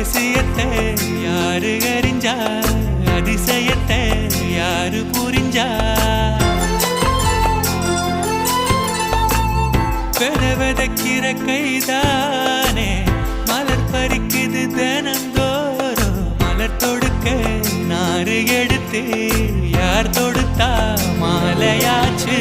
ரகசியத்தை யாரு அறிஞ்சா, அதிசயத்தை யாரு புரிஞ்சா? வெதக்கிற கைதானே மலர் பறிக்குது தினந்தோறும். மலர் தொடுக்க நாறு எடுத்து யார் தொடுத்தா மாலையாச்சு.